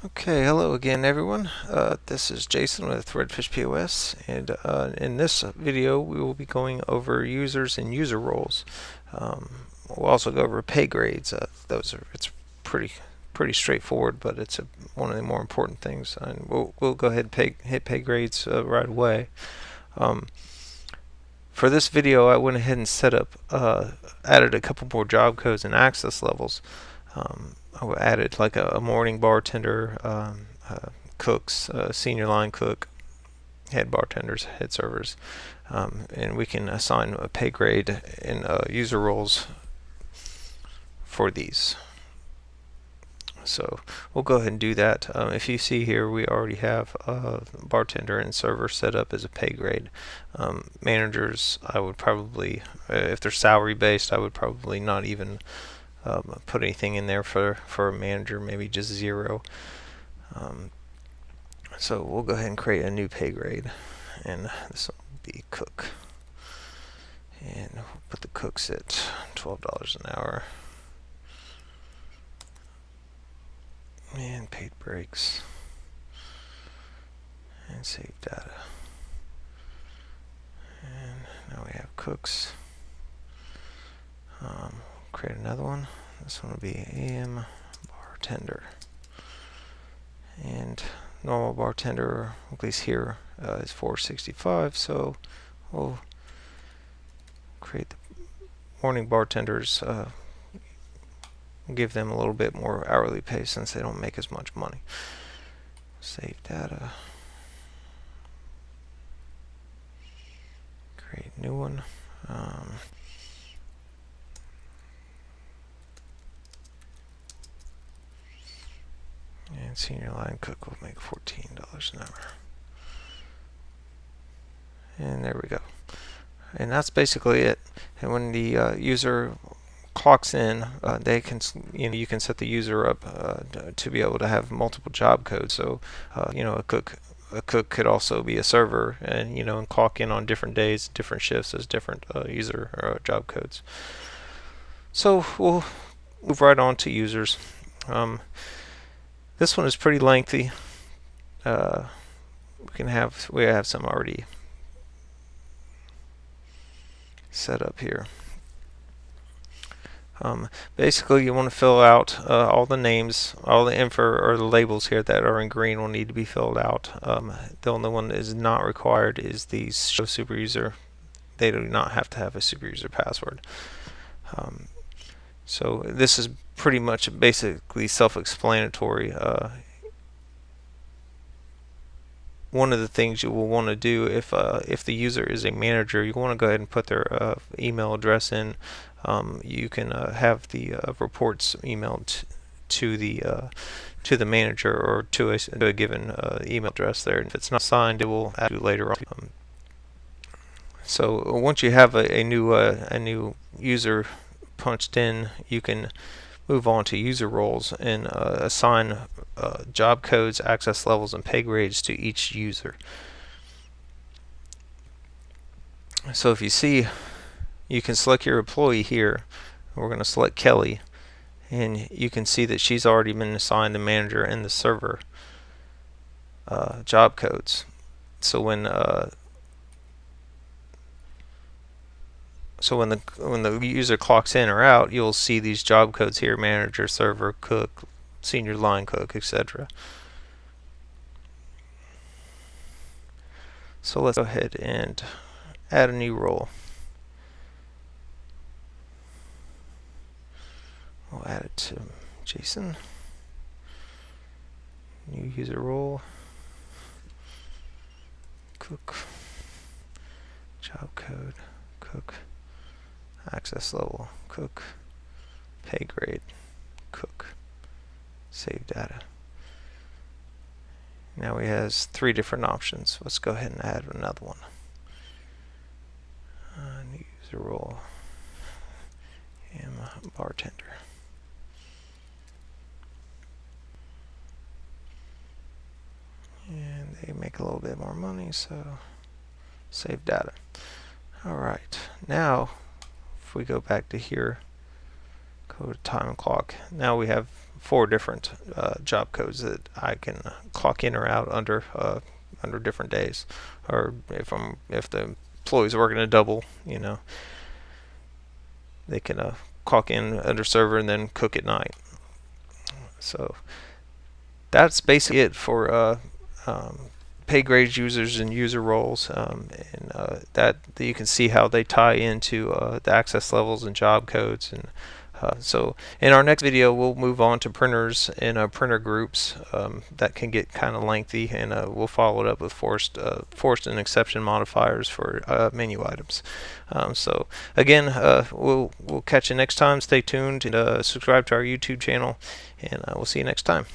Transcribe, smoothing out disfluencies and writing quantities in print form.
Okay, hello again everyone. This is Jason with Redfish POS, and in this video we will be going over users and user roles. We'll also go over pay grades. It's pretty straightforward, but it's one of the more important things. And we'll go ahead and hit pay grades right away. Um, for this video, I went ahead and added a couple more job codes and access levels. I added like a morning bartender, cooks, senior line cook, head bartenders, head servers, and we can assign a pay grade and user roles for these. So we'll go ahead and do that. If you see here, we already have bartender and server set up as a pay grade. Managers, I would probably, if they're salary based, I would probably not even put anything in there for a manager, maybe just 0. So we'll go ahead and create a new pay grade, and this will be cook, and we'll put the cooks at $12 an hour, and paid breaks, and save data. And now we have cooks. Create another one. This one will be AM bartender, and normal bartender, at least here, is $4.65. So we'll create the morning bartenders, give them a little bit more hourly pay since they don't make as much money. Save data. Create new one. And senior line cook will make $14 an hour. And there we go. And that's basically it. And when the user clocks in, they can, you can set the user up to be able to have multiple job codes. So, a cook could also be a server, and and clock in on different days, different shifts as different user or job codes. So we'll move right on to users. This one is pretty lengthy. We have some already set up here. Basically, you want to fill out all the names, all the info or the labels here that are in green will need to be filled out. The only one that is not required is the show super user. They do not have to have a super user password. So this is pretty much basically self-explanatory. One of the things you will want to do if the user is a manager, you want to go ahead and put their email address in. You can have the reports emailed to the manager or to a given email address there. If it's not signed, it will add you later on. So once you have a new user punched in, you can move on to user roles and assign job codes, access levels, and pay grades to each user. So if you see, you can select your employee here. We're going to select Kelly, and you can see that she's already been assigned the manager and the server job codes. So when the user clocks in or out, you'll see these job codes here: manager, server, cook, senior line cook, etc. So let's go ahead and add a new role. We'll add it to Jason. New user role. Cook. Job code. Cook. Access level. Cook. Pay grade. Cook. Save data. Now we have 3 different options. Let's go ahead and add another one. New user role. Bartender. And they make a little bit more money, so save data. Alright, now if we go back to here, go to time clock, now we have 4 different job codes that I can clock in or out under different days, or if the employee's working a double, they can clock in under server and then cook at night. So that's basically it for pay grades, users, and user roles, and that you can see how they tie into the access levels and job codes. And so in our next video, we'll move on to printers and printer groups that can get kind of lengthy, and we'll follow it up with forced and exception modifiers for menu items. So again, we'll catch you next time. Stay tuned and subscribe to our YouTube channel, and we'll see you next time.